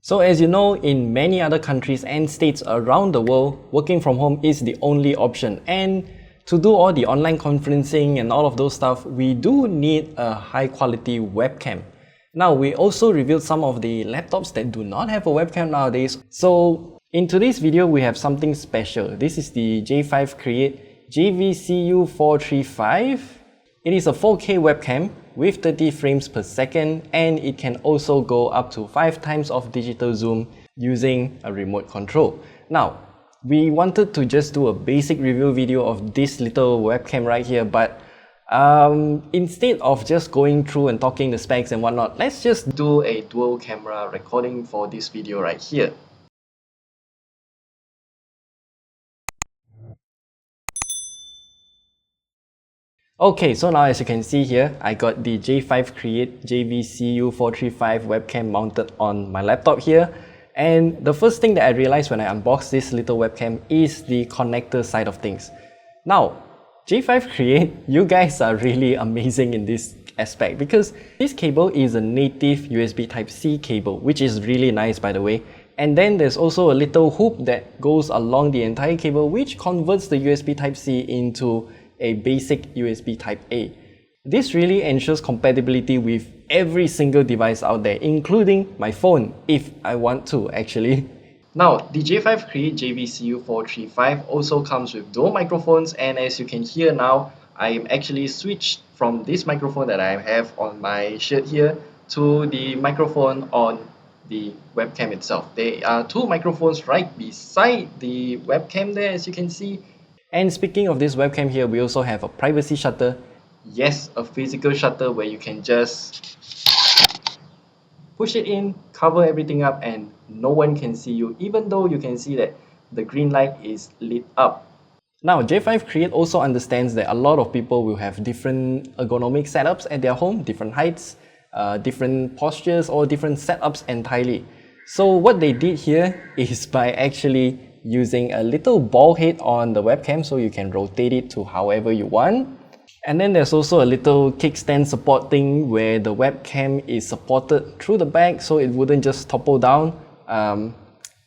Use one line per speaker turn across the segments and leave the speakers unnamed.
So as you know, in many other countries and states around the world, working from home is the only option. And to do all the online conferencing and all of those stuff, we do need a high quality webcam. Now, we also reviewed some of the laptops that do not have a webcam nowadays. So in today's video, we have something special. This is the j5create JVCU435. It is a 4K webcam with 30 frames per second, and it can also go up to 5 times of digital zoom using a remote control. Now, we wanted to just do a basic review video of this little webcam right here, but instead of just going through and talking the specs and whatnot, let's just do a dual camera recording for this video right here. Okay, so now as you can see here, I got the j5create JVCU435 webcam mounted on my laptop here. And the first thing that I realized when I unboxed this little webcam is the connector side of things. Now, j5create, you guys are really amazing in this aspect because this cable is a native USB Type-C cable, which is really nice by the way. And then there's also a little hoop that goes along the entire cable which converts the USB Type-C into a basic USB Type-A. This really ensures compatibility with every single device out there, including my phone, if I want to actually. Now, the j5create JVCU435 also comes with dual microphones, and as you can hear now, I am actually switched from this microphone that I have on my shirt here to the microphone on the webcam itself. There are two microphones right beside the webcam there, as you can see. And speaking of this webcam here, we also have a privacy shutter. Yes, a physical shutter where you can just push it in, cover everything up, and no one can see you, even though you can see that the green light is lit up. Now, j5create also understands that a lot of people will have different ergonomic setups at their home, different heights, different postures, or different setups entirely. So what they did here is by actually using a little ball head on the webcam so you can rotate it to however you want. And then there's also a little kickstand support thing where the webcam is supported through the back so it wouldn't just topple down.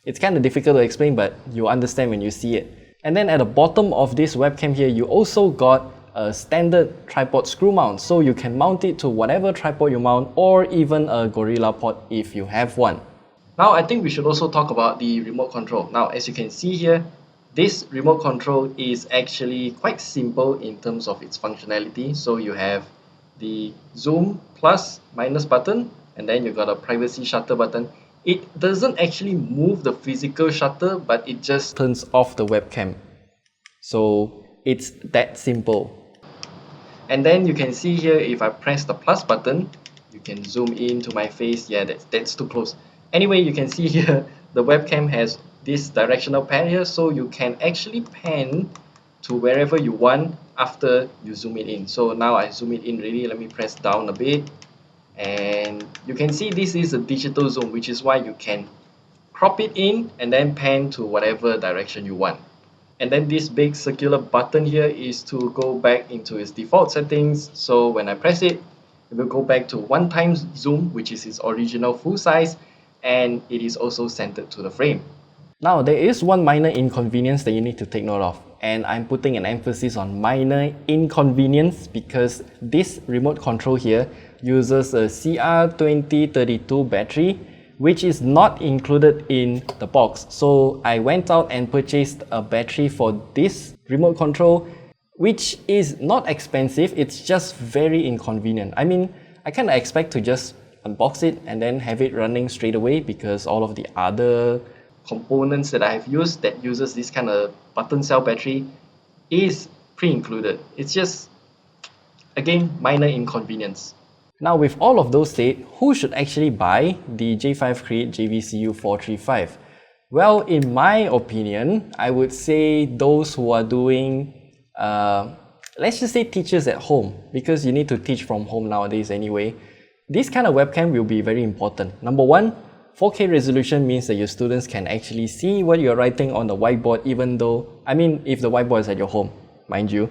It's kind of difficult to explain, but you'll understand when you see it. And then at the bottom of this webcam here, you also got a standard tripod screw mount, so you can mount it to whatever tripod you mount, or even a Gorilla Pod if you have one. Now, I think we should also talk about the remote control. Now, as you can see here, this remote control is actually quite simple in terms of its functionality. So you have the zoom plus minus button, and then you got a privacy shutter button. It doesn't actually move the physical shutter, but it just turns off the webcam. So it's that simple. And then you can see here, if I press the plus button, you can zoom in to my face. Yeah, that's too close. Anyway, you can see here, the webcam has this directional pad here, so you can actually pan to wherever you want after you zoom it in. So now I zoom it in really, let me press down a bit, and you can see this is a digital zoom, which is why you can crop it in and then pan to whatever direction you want. And then this big circular button here is to go back into its default settings. So when I press it, it will go back to 1x zoom, which is its original full size, and it is also centered to the frame. Now, there is one minor inconvenience that you need to take note of, and I'm putting an emphasis on minor inconvenience because this remote control here uses a CR2032 battery, which is not included in the box. So I went out and purchased a battery for this remote control, which is not expensive, it's just very inconvenient. I mean, I kind of expect to just unbox it and then have it running straight away because all of the other components that I have used that uses this kind of button cell battery is pre-included. It's just, again, minor inconvenience. Now, with all of those said, who should actually buy the j5create JVCU435? Well, in my opinion, I would say those who are doing, let's just say teachers at home, because you need to teach from home nowadays anyway. This kind of webcam will be very important. Number one, 4K resolution means that your students can actually see what you're writing on the whiteboard, even though, I mean, if the whiteboard is at your home, mind you.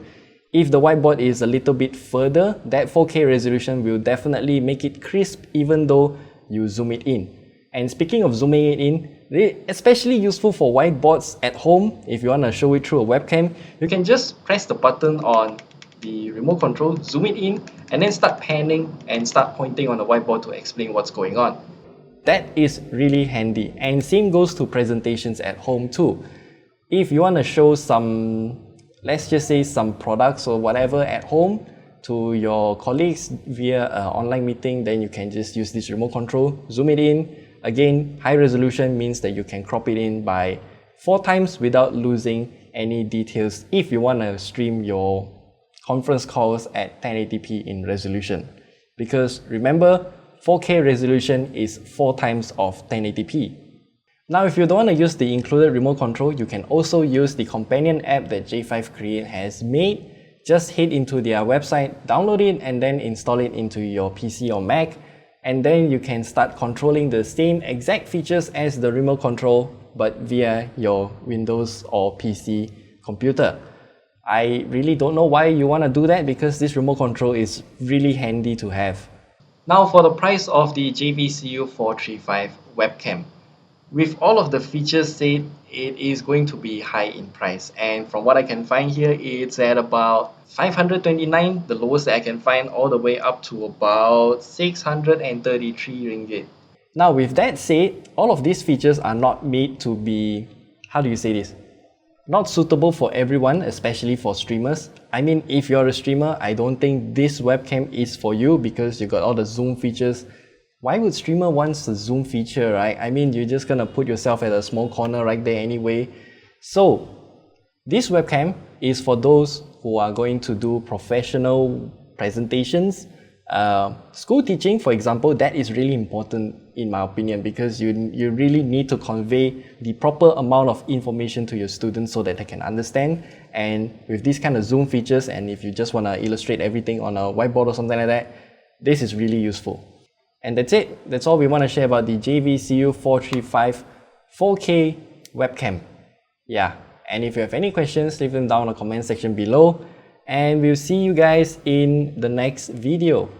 If the whiteboard is a little bit further, that 4K resolution will definitely make it crisp even though you zoom it in. And speaking of zooming it in, they're especially useful for whiteboards at home. If you want to show it through a webcam, you can just press the button on the remote control, zoom it in, and then start panning and start pointing on the whiteboard to explain what's going on. That is really handy, and same goes to presentations at home too. If you want to show some, let's just say some products or whatever at home to your colleagues via an online meeting, then you can just use this remote control, zoom it in. Again, high resolution means that you can crop it in by 4 times without losing any details if you want to stream your conference calls at 1080p in resolution. Because remember, 4K resolution is 4 times of 1080p. Now, if you don't want to use the included remote control, you can also use the companion app that j5create has made. Just head into their website, download it, and then install it into your PC or Mac. And then you can start controlling the same exact features as the remote control, but via your Windows or PC computer. I really don't know why you want to do that, because this remote control is really handy to have. Now for the price of the JVCU435 webcam. With all of the features said, it is going to be high in price, and from what I can find here, it's at about 529, the lowest that I can find, all the way up to about 633 ringgit. Now with that said, all of these features are not made to be, how do you say this? Not suitable for everyone, especially for streamers. I mean, if you're a streamer, I don't think this webcam is for you because you got all the zoom features. Why would streamer want the zoom feature, right? I mean, you're just gonna put yourself at a small corner right there anyway. So this webcam is for those who are going to do professional presentations. School teaching, for example, that is really important in my opinion, because you really need to convey the proper amount of information to your students so that they can understand. And with these kind of zoom features, and if you just want to illustrate everything on a whiteboard or something like that, this is really useful. And that's it. That's all we want to share about the JVCU435 4K webcam. Yeah, and if you have any questions, leave them down in the comment section below. And we'll see you guys in the next video.